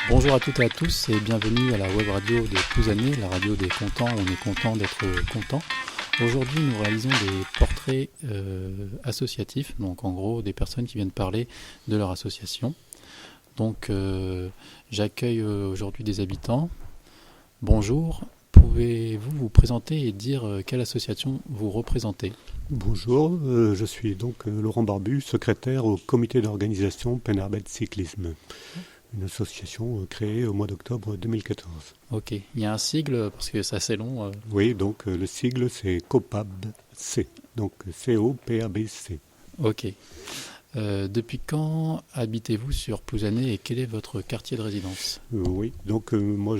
Bonjour à toutes et à tous et bienvenue à la web radio de Plouzané, la radio des contents, on est content d'être content. Aujourd'hui nous réalisons des portraits associatifs, donc en gros des personnes qui viennent parler de leur association. Donc j'accueille aujourd'hui des habitants. Bonjour, pouvez-vous vous présenter et dire quelle association vous représentez ? Bonjour, je suis donc Laurent Barbu, secrétaire au comité d'organisation Penarbet Cyclisme, une association créée au mois d'octobre 2014. Ok, il y a un sigle parce que c'est assez long. Oui, donc le sigle c'est COPABC, donc C-O-P-A-B-C. Ok. Depuis quand habitez-vous sur Plouzané et quel est votre quartier de résidence ? Oui, donc moi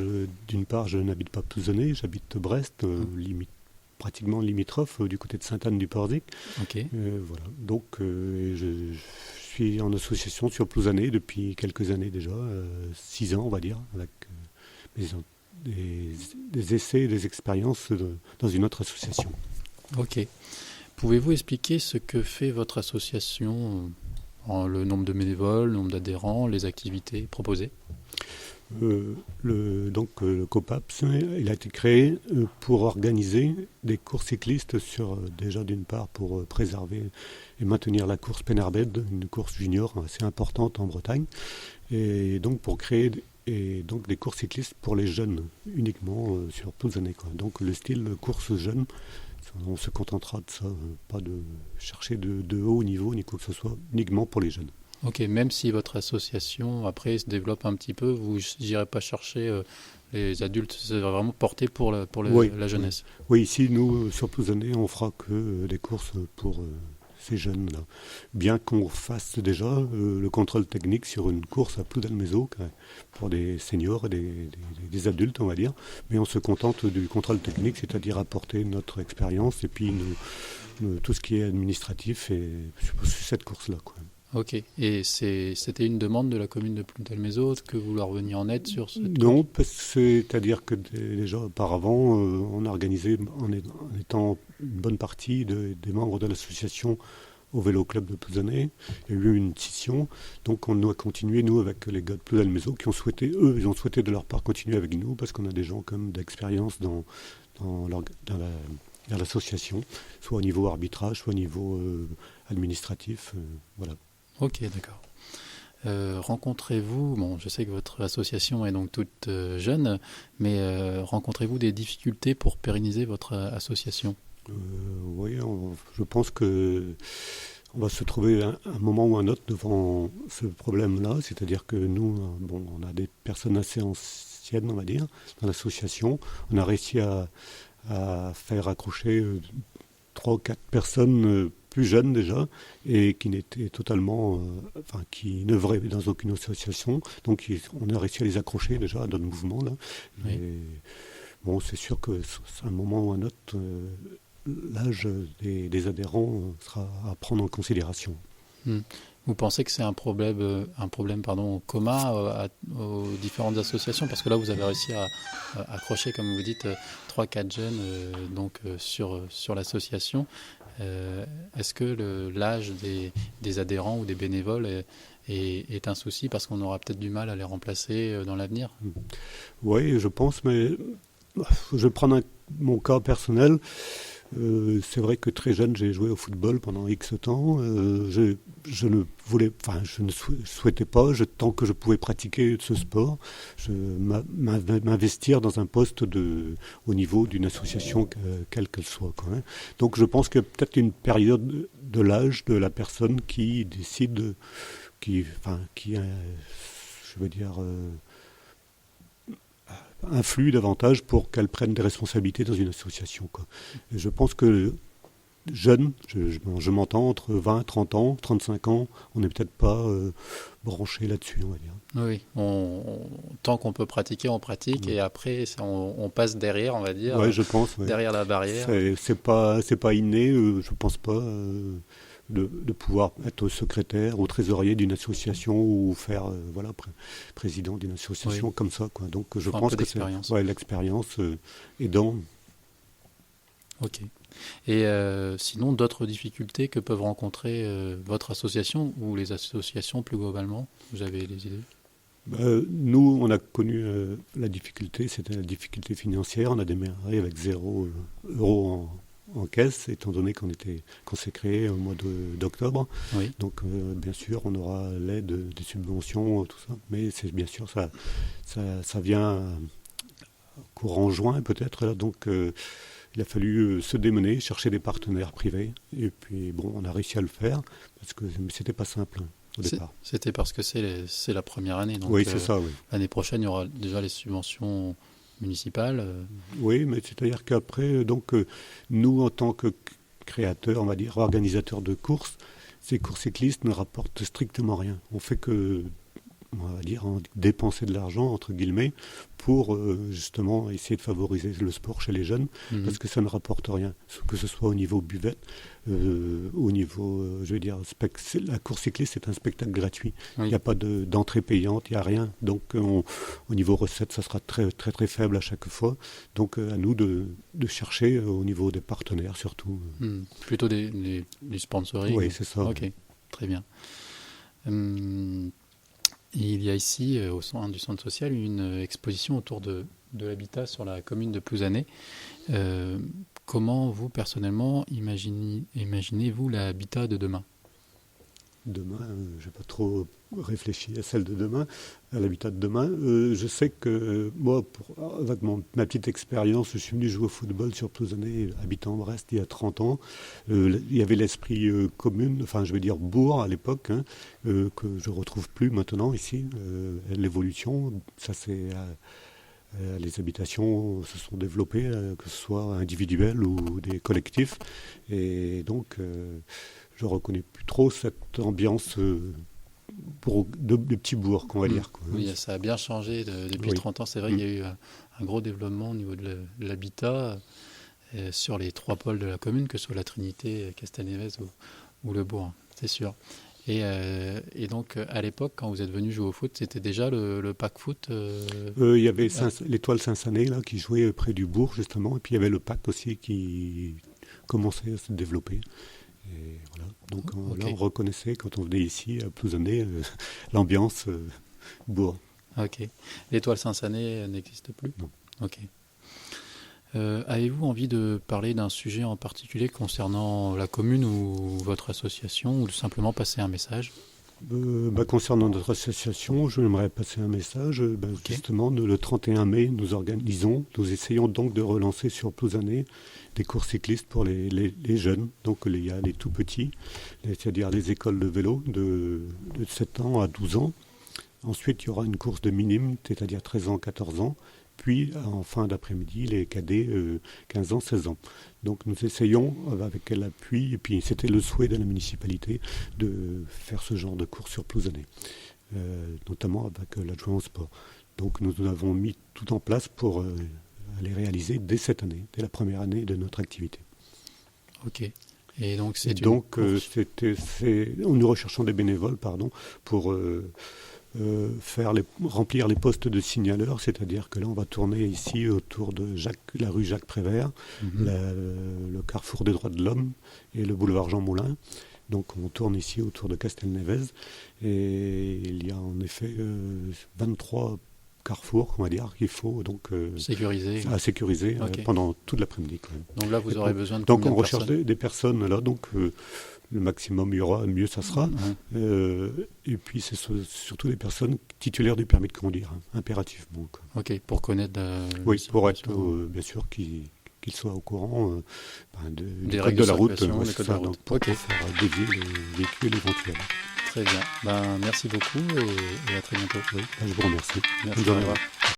d'une part je n'habite pas Plouzané, j'habite Brest, pratiquement limitrophe du côté de Sainte-Anne-du-Porzic. Ok. Voilà. Donc je suis en association sur Plouzané depuis quelques années déjà, 6 ans on va dire, avec des essais et des expériences dans une autre association. Ok. Pouvez-vous expliquer ce que fait votre association, le nombre de bénévoles, le nombre d'adhérents, les activités proposées ? Le COPAPS, il a été créé pour organiser des courses cyclistes déjà d'une part pour préserver et maintenir la course Penarbet, une course junior assez importante en Bretagne, et donc pour créer des courses cyclistes pour les jeunes, uniquement sur Plouzané. Donc le style course jeune, on se contentera de ça, pas de chercher de haut niveau ni quoi que ce soit, uniquement pour les jeunes. Ok, même si votre association après se développe un petit peu, vous n'irez pas chercher les adultes, c'est vraiment porté pour la jeunesse. Oui, ici, nous, sur Plouzané, on fera que des courses pour ces jeunes-là. Bien qu'on fasse déjà le contrôle technique sur une course à Ploudalmézeau pour des seniors et des adultes, on va dire, mais on se contente du contrôle technique, c'est-à-dire apporter notre expérience et puis tout ce qui est administratif et sur cette course-là, quoi. Ok, et c'était une demande de la commune de Ploudalmézeau que vous leur veniez en aide sur cette Non, c'est-à-dire que déjà auparavant, on a organisé, en étant une bonne partie des membres de l'association au Vélo Club de Plouzané, il y a eu une scission, donc on a continué, nous, avec les gars de Ploudalmézeau, qui ont souhaité, ils ont souhaité de leur part continuer avec nous, parce qu'on a des gens comme d'expérience dans l'association, soit au niveau arbitrage, soit au niveau administratif, voilà. Ok, d'accord. Rencontrez-vous, bon, je sais que votre association est donc toute jeune, mais rencontrez-vous des difficultés pour pérenniser votre association ? Oui, je pense que on va se trouver un moment ou un autre devant ce problème-là, c'est-à-dire que nous, on a des personnes assez anciennes, on va dire, dans l'association. On a réussi à faire accrocher 3 ou 4 personnes plus jeunes déjà et qui n'étaient totalement, qui n'œuvraient dans aucune association. Donc on a réussi à les accrocher déjà à notre mouvement là. Oui. Et bon, c'est sûr que à un moment ou un autre, l'âge des adhérents sera à prendre en considération. Vous pensez que c'est un problème commun aux différentes associations ? Parce que là, vous avez réussi à accrocher, comme vous dites, 3-4 jeunes sur l'association. Est-ce que l'âge des adhérents ou des bénévoles est un souci parce qu'on aura peut-être du mal à les remplacer dans l'avenir ? Oui, je pense, mais je vais prendre mon cas personnel. C'est vrai que très jeune, j'ai joué au football pendant X temps. Je ne souhaitais pas, tant que je pouvais pratiquer ce sport, m'investir dans un poste au niveau d'une association, quelle qu'elle soit, quoi, hein. Donc je pense qu'il y a peut-être une période de l'âge de la personne qui décide, influe davantage pour qu'elle prenne des responsabilités dans une association, quoi. Et je pense que jeune, je m'entends entre 20, 30 ans, 35 ans, on n'est peut-être pas branché là-dessus, on va dire. Oui, tant qu'on peut pratiquer, on pratique, et après on passe derrière, on va dire, ouais, je pense, ouais. Derrière la barrière. C'est pas inné, je pense pas, de pouvoir être secrétaire ou trésorier d'une association ou faire président d'une association, oui, comme ça, quoi. Donc je pense que c'est l'expérience aidant. Ok. Et sinon, d'autres difficultés que peuvent rencontrer votre association ou les associations plus globalement, vous avez des idées ? Nous, on a connu la difficulté, c'était la difficulté financière. On a démarré avec 0 euros en caisse, étant donné qu'on s'est créé au mois d'octobre. Oui. Donc, bien sûr, on aura l'aide des subventions, tout ça. Mais c'est bien sûr, ça vient courant juin peut-être. Là, donc, il a fallu se démener, chercher des partenaires privés. Et puis, bon, on a réussi à le faire, mais c'était pas simple au départ. C'était parce que c'est la première année. Donc, oui, c'est ça, oui. L'année prochaine, il y aura déjà les subventions municipales. Oui, mais c'est-à-dire qu'après, nous, en tant que créateurs, on va dire, organisateurs de courses, ces courses cyclistes ne rapportent strictement rien. On fait que, on va dire, dépenser de l'argent, entre guillemets, pour justement essayer de favoriser le sport chez les jeunes, parce que ça ne rapporte rien, que ce soit au niveau buvette, au niveau, je veux dire, la course cycliste, c'est un spectacle gratuit. Oui. Il n'y a pas d'entrée payante, il n'y a rien. Donc, au niveau recette, ça sera très, très, très faible à chaque fois. Donc, à nous de chercher au niveau des partenaires, surtout. Plutôt du sponsoring. Oui, c'est ça. Ok, très bien. Il y a ici, au sein du centre social, une exposition autour de l'habitat sur la commune de Plouzané. Comment, vous, personnellement, imaginez-vous l'habitat de demain ? Demain, je n'ai pas trop réfléchi à celle de demain, à l'habitat de demain. Je sais que moi, avec ma petite expérience, je suis venu jouer au football sur Plouzané, habitant Brest, il y a 30 ans. Il y avait l'esprit commune, enfin je veux dire bourg à l'époque, que je ne retrouve plus maintenant ici. L'évolution, ça c'est... les habitations se sont développées, que ce soit individuelles ou des collectifs. Et donc... je ne reconnais plus trop cette ambiance de petits bourgs, qu'on va dire. Oui, ça a bien changé depuis 30 ans. C'est vrai qu'il y a eu un gros développement au niveau de l'habitat sur les 3 pôles de la commune, que ce soit la Trinité, Castelnevez ou le bourg, c'est sûr. Et donc, à l'époque, quand vous êtes venu jouer au foot, c'était déjà le pack foot Il y avait l'Étoile Saint-Sané là, qui jouait près du bourg, justement. Et puis, il y avait le pack aussi qui commençait à se développer. Et voilà. Donc là, on reconnaissait, quand on venait ici, à Plouzané, l'ambiance bourg. Ok. L'Étoile Saint-Sané n'existe plus ? Non. Ok. Avez-vous envie de parler d'un sujet en particulier concernant la commune ou votre association, ou simplement passer un message ? Concernant notre association, j'aimerais passer un message. Justement, le 31 mai, nous essayons donc de relancer sur Plouzané des courses cyclistes pour les jeunes. Donc il y a les tout petits, c'est-à-dire les écoles de vélo de 7 ans à 12 ans. Ensuite, il y aura une course de minimes, c'est-à-dire 13 ans, 14 ans. Puis, en fin d'après-midi, les cadets 15 ans, 16 ans. Donc nous essayons, avec l'appui, et puis c'était le souhait de la municipalité, de faire ce genre de course sur Plouzané, notamment avec l'adjoint au sport. Donc nous avons mis tout en place pour les réaliser dès cette année, dès la première année de notre activité. Ok. Et donc nous recherchons des bénévoles, pour remplir les postes de signaleurs, c'est-à-dire que là on va tourner ici autour de la rue Jacques Prévert, le carrefour des droits de l'homme et le boulevard Jean Moulin. Donc on tourne ici autour de Castelnevez et il y a en effet 23 carrefours, on va dire, qu'il faut donc sécuriser okay. Pendant toute l'après-midi quand même. Donc là vous aurez besoin de donc combien on de recherche personnes des personnes là, donc le maximum il y aura, mieux ça sera. Et puis c'est surtout des personnes titulaires du permis de conduire, impérativement. Ok, pour connaître. Oui, pour être bien sûr qu'ils soient au courant des code de la route, pour faire dévier les véhicules éventuels. Très bien. Merci beaucoup et à très bientôt. Oui. Je vous remercie. Merci. Bonne journée.